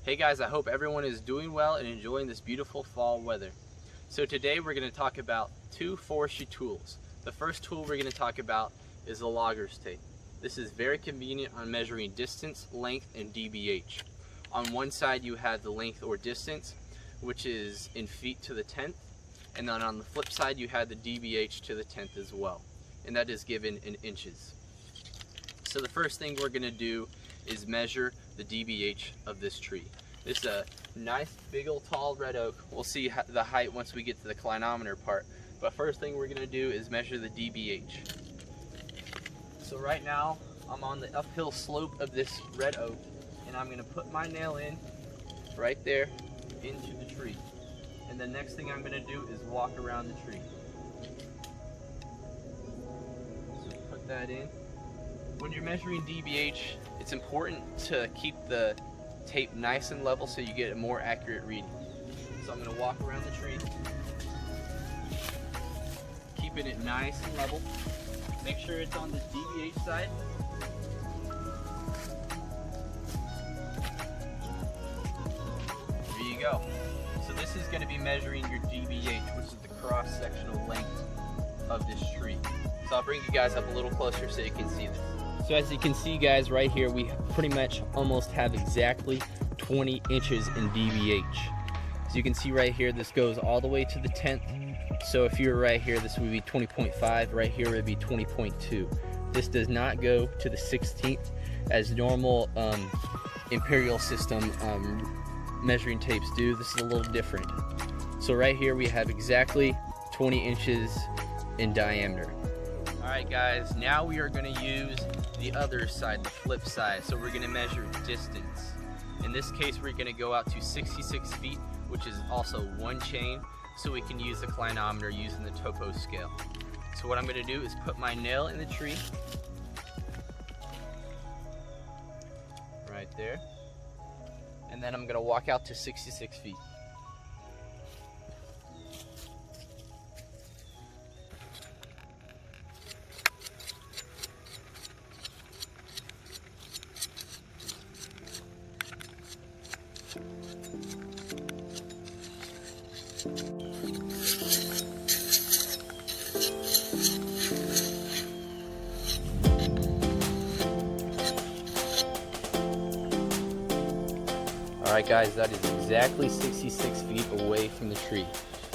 Hey guys, I hope everyone is doing well and enjoying this beautiful fall weather. So today we're going to talk about two forestry tools. The first tool we're going to talk about is the logger's tape. This is very convenient on measuring distance, length, and DBH. On one side you have the length or distance, which is in feet to the 10th, and then on the flip side you have the DBH to the 10th as well, and that is given in inches. So the first thing we're going to do is measure the DBH of this tree. This is a nice big old tall red oak. We'll see the height once we get to the clinometer part, but first thing we're going to do is measure the DBH. So right now I'm on the uphill slope of this red oak, and I'm going to put my nail in right there into the tree, and the next thing I'm going to do is walk around the tree. So put that in. When you're measuring DBH, it's important to keep the tape nice and level so you get a more accurate reading. So I'm going to walk around the tree, keeping it nice and level. Make sure it's on the DBH side. There you go. So this is going to be measuring your DBH, which is the cross-sectional length of this tree. So I'll bring you guys up a little closer so you can see this. So as you can see guys, right here we pretty much almost have exactly 20 inches in DBH. So you can see right here, this goes all the way to the 10th. So if you're right here, this would be 20.5, right here would be 20.2. This does not go to the 16th as normal imperial system measuring tapes do. This is a little different. So right here we have exactly 20 inches in diameter. Alright guys, now we are going to use the other side, the flip side. So we're going to measure distance. In this case we're going to go out to 66 feet, which is also one chain, so we can use the clinometer using the topo scale. So what I'm going to do is put my nail in the tree, right there, and then I'm going to walk out to 66 feet. Alright guys, that is exactly 66 feet away from the tree.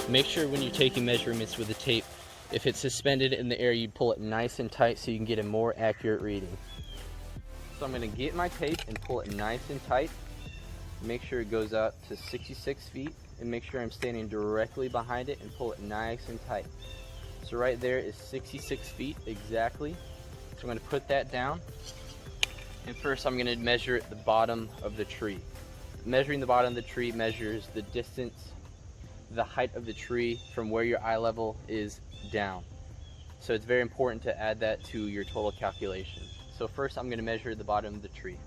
Make sure when you're taking measurements with the tape, if it's suspended in the air, you pull it nice and tight so you can get a more accurate reading. So I'm going to get my tape and pull it nice and tight. Make sure it goes out to 66 feet, and make sure I'm standing directly behind it and pull it nice and tight. So right there is 66 feet exactly. So I'm going to put that down, and first I'm going to measure at the bottom of the tree. Measuring the bottom of the tree measures the distance, the height of the tree from where your eye level is down. So it's very important to add that to your total calculation. So first I'm going to measure the bottom of the tree.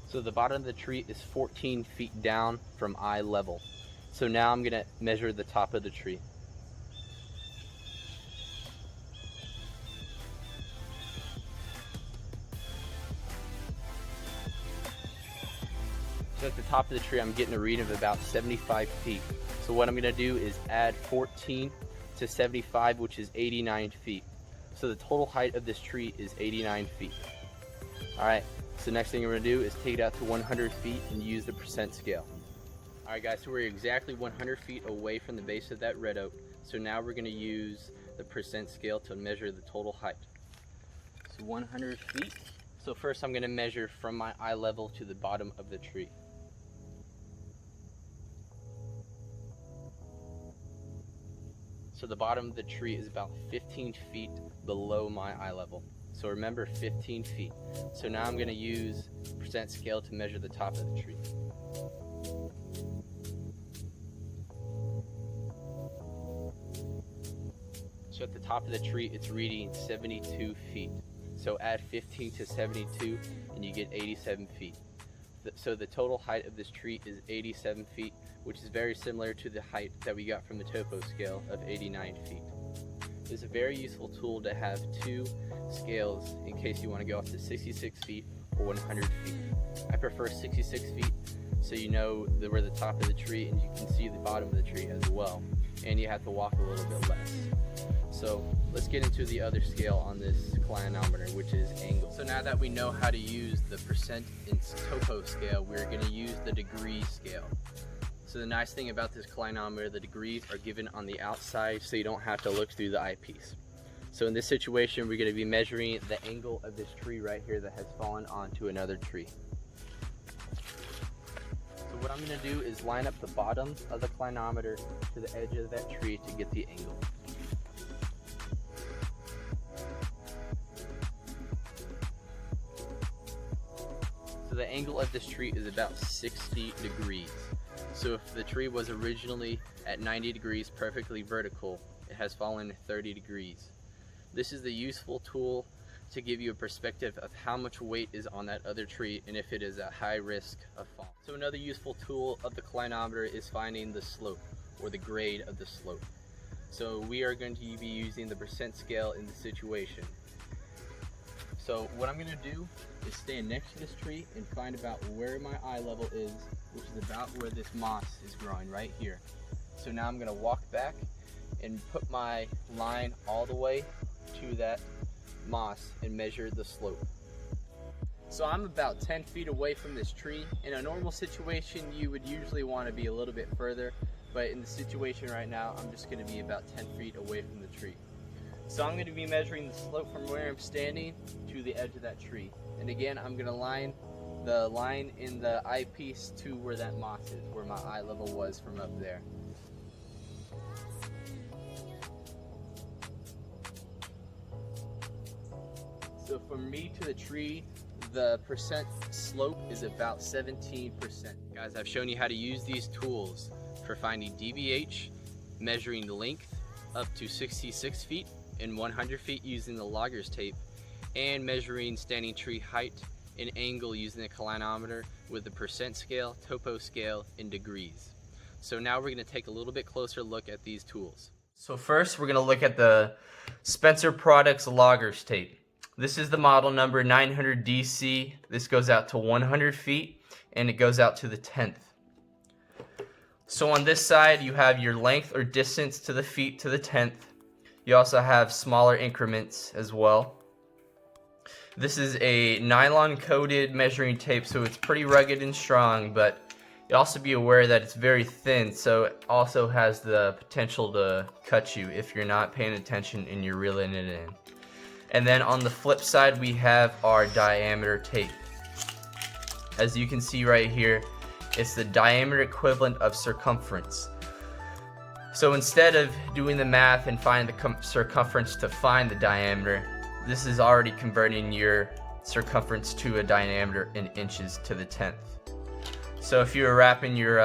So the bottom of the tree is 14 feet down from eye level. So now I'm going to measure the top of the tree. So at the top of the tree I'm getting a reading of about 75 feet. So what I'm going to do is add 14 to 75, which is 89 feet. So the total height of this tree is 89 feet. Alright. So next thing we're going to do is take it out to 100 feet and use the percent scale. Alright guys, so we're exactly 100 feet away from the base of that red oak. So now we're going to use the percent scale to measure the total height. So 100 feet. So first I'm going to measure from my eye level to the bottom of the tree. So the bottom of the tree is about 15 feet below my eye level. So remember, 15 feet. So now I'm going to use percent scale to measure the top of the tree. So at the top of the tree, it's reading 72 feet. So add 15 to 72 and you get 87 feet. So the total height of this tree is 87 feet, which is very similar to the height that we got from the topo scale of 89 feet. It's a very useful tool to have two scales in case you want to go up to 66 feet or 100 feet. I prefer 66 feet so you know where the top of the tree and you can see the bottom of the tree as well, and you have to walk a little bit less. So let's get into the other scale on this clinometer, which is angle. So now that we know how to use the percent and topo scale, we're going to use the degree scale. So the nice thing about this clinometer, the degrees are given on the outside so you don't have to look through the eyepiece. So in this situation, we're going to be measuring the angle of this tree right here that has fallen onto another tree. So what I'm going to do is line up the bottom of the clinometer to the edge of that tree to get the angle. So the angle of this tree is about 60 degrees. So if the tree was originally at 90 degrees perfectly vertical, it has fallen 30 degrees. This is the useful tool to give you a perspective of how much weight is on that other tree and if it is at high risk of fall. So another useful tool of the clinometer is finding the slope or the grade of the slope. So we are going to be using the percent scale in this situation. So what I'm going to do is stand next to this tree and find about where my eye level is, which is about where this moss is growing right here. So now I'm going to walk back and put my line all the way to that moss and measure the slope. So I'm about 10 feet away from this tree. In a normal situation, you would usually want to be a little bit further, but in the situation right now, I'm just going to be about 10 feet away from the tree. So I'm going to be measuring the slope from where I'm standing to the edge of that tree. And again, I'm going to line the line in the eyepiece to where that moss is, where my eye level was from up there. So from me to the tree, the percent slope is about 17%. Guys, I've shown you how to use these tools for finding DBH, measuring the length up to 66 feet and 100 feet using the logger's tape, and measuring standing tree height and angle using the clinometer with the percent scale, topo scale, and degrees. So now we're going to take a little bit closer look at these tools. So first we're going to look at the Spencer Products logger's tape. This is the model number 900DC. This goes out to 100 feet and it goes out to the 10th. So on this side you have your length or distance to the feet to the 10th. You also have smaller increments as well. This is a nylon coated measuring tape, so it's pretty rugged and strong, but you also be aware that it's very thin, so it also has the potential to cut you if you're not paying attention and you're reeling it in. And then on the flip side, we have our diameter tape. As you can see right here, it's the diameter equivalent of circumference. So instead of doing the math and finding the circumference to find the diameter, this is already converting your circumference to a diameter in inches to the 10th. So if you were wrapping your,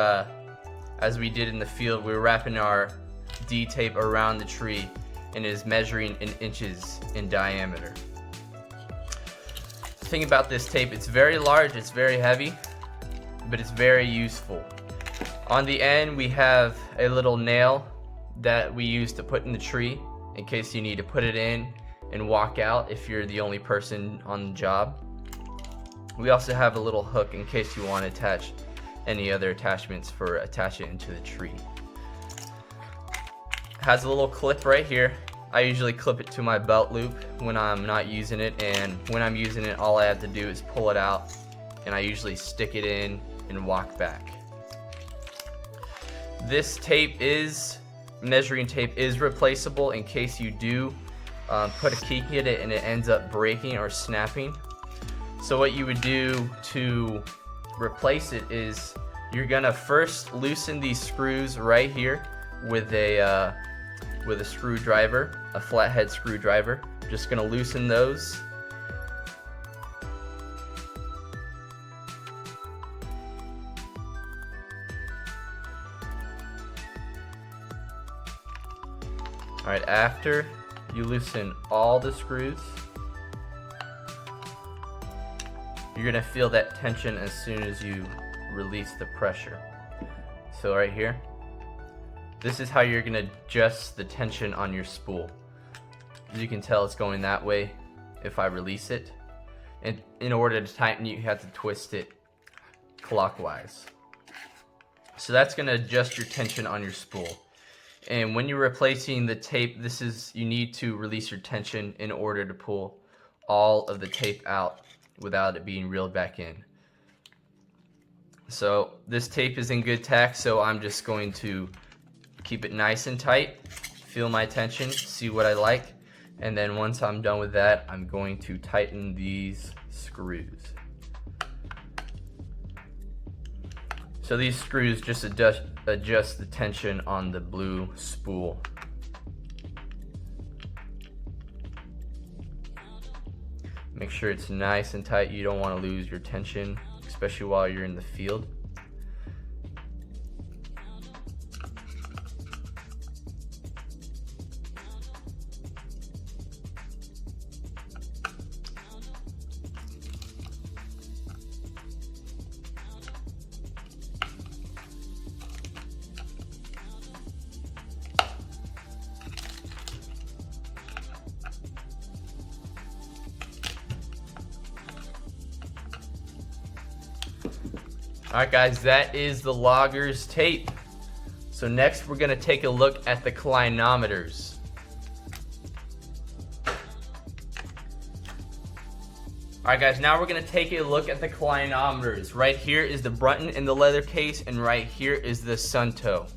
as we did in the field, we were wrapping our D tape around the tree and it is measuring in inches in diameter. The thing about this tape, it's very large, it's very heavy, but it's very useful. On the end we have a little nail that we use to put in the tree in case you need to put it in and walk out if you're the only person on the job. We also have a little hook in case you want to attach any other attachments for attaching it into the tree. It has a little clip right here. I usually clip it to my belt loop when I'm not using it, and when I'm using it all I have to do is pull it out and I usually stick it in and walk back. This tape is, measuring tape is replaceable in case you do put a kink in it and it ends up breaking or snapping. So what you would do to replace it is you're gonna first loosen these screws right here with a screwdriver, a flathead screwdriver. Just gonna loosen those. Alright, after you loosen all the screws, you're gonna feel that tension as soon as you release the pressure. So right here, this is how you're gonna adjust the tension on your spool. As you can tell, it's going that way if I release it. And in order to tighten, you have to twist it clockwise. So that's going to adjust your tension on your spool. And when you're replacing the tape, you need to release your tension in order to pull all of the tape out without it being reeled back in. So this tape is in good tack, so I'm just going to keep it nice and tight, feel my tension, see what I like, and then once I'm done with that, I'm going to tighten these screws. So these screws just adjust the tension on the blue spool. Make sure it's nice and tight. You don't want to lose your tension, especially while you're in the field. Alright guys, that is the logger's tape. So next we're going to take a look at the clinometers. Alright guys, now we're going to take a look at the clinometers. Right here is the Brunton in the leather case, and right here is the Suunto.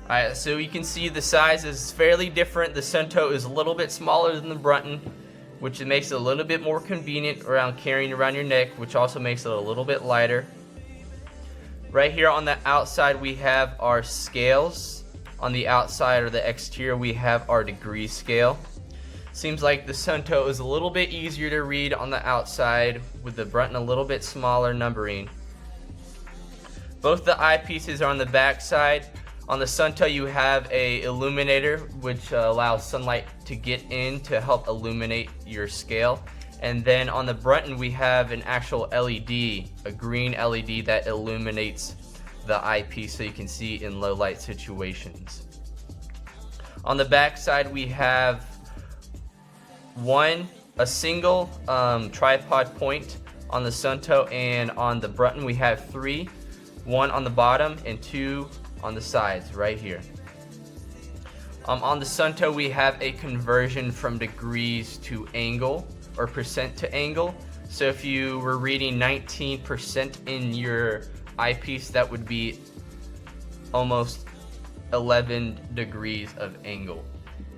Alright, so you can see the size is fairly different. The Suunto is a little bit smaller than the Brunton, which makes it a little bit more convenient around carrying around your neck, which also makes it a little bit lighter. Right here on the outside we have our scales. On the outside or the exterior we have our degree scale. Seems like the Suunto is a little bit easier to read on the outside, with the Brunton a little bit smaller numbering. Both the eyepieces are on the back side. On the Suunto you have a illuminator, which allows sunlight to get in to help illuminate your scale. And then on the Brunton we have an actual LED, a green LED that illuminates the eyepiece so you can see in low light situations. On the back side we have a single tripod point on the Suunto, and on the Brunton we have 3, 1 on the bottom and 2 on the sides right here. On the Suunto we have a conversion from degrees to angle, or percent to angle. So if you were reading 19% in your eyepiece, that would be almost 11 degrees of angle.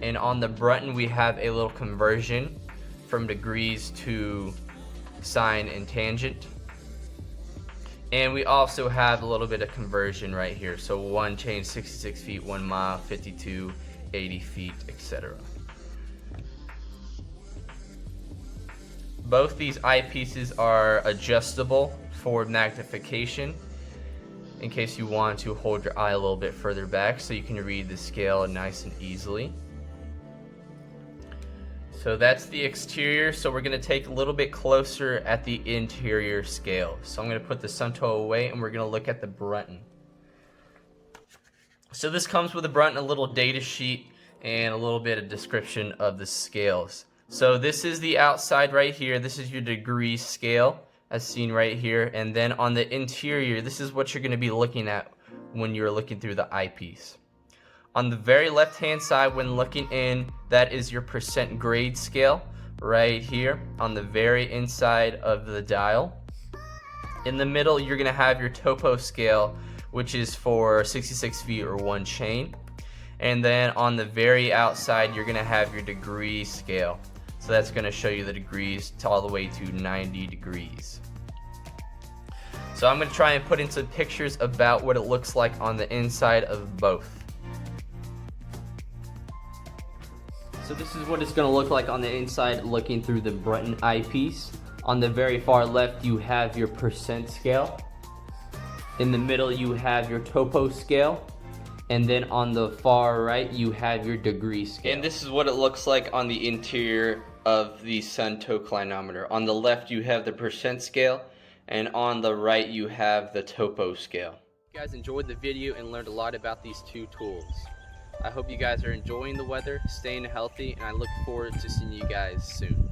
And on the Brunton we have a little conversion from degrees to sine and tangent. And we also have a little bit of conversion right here. So 1 chain 66 feet, 1 mile, 52, 80 feet, etc. Both these eyepieces are adjustable for magnification, in case you want to hold your eye a little bit further back so you can read the scale nice and easily. So that's the exterior. So we're going to take a little bit closer at the interior scale. So I'm going to put the Suunto away and we're going to look at the Brunton. So this comes with the Brunton, a little data sheet and a little bit of description of the scales. So this is the outside right here. This is your degree scale as seen right here. And then on the interior, this is what you're going to be looking at when you're looking through the eyepiece. On the very left hand side when looking in, that is your percent grade scale right here on the very inside of the dial. In the middle you're going to have your topo scale, which is for 66 feet or 1 chain. And then on the very outside you're going to have your degree scale. So that's going to show you the degrees to all the way to 90 degrees. So I'm going to try and put in some pictures about what it looks like on the inside of both. So this is what it's going to look like on the inside looking through the Brunton eyepiece. On the very far left you have your percent scale. In the middle you have your topo scale. And then on the far right you have your degree scale. And this is what it looks like on the interior of the Suunto clinometer. On the left you have the percent scale, and on the right you have the topo scale. You guys enjoyed the video and learned a lot about these two tools. I hope you guys are enjoying the weather, staying healthy, and I look forward to seeing you guys soon.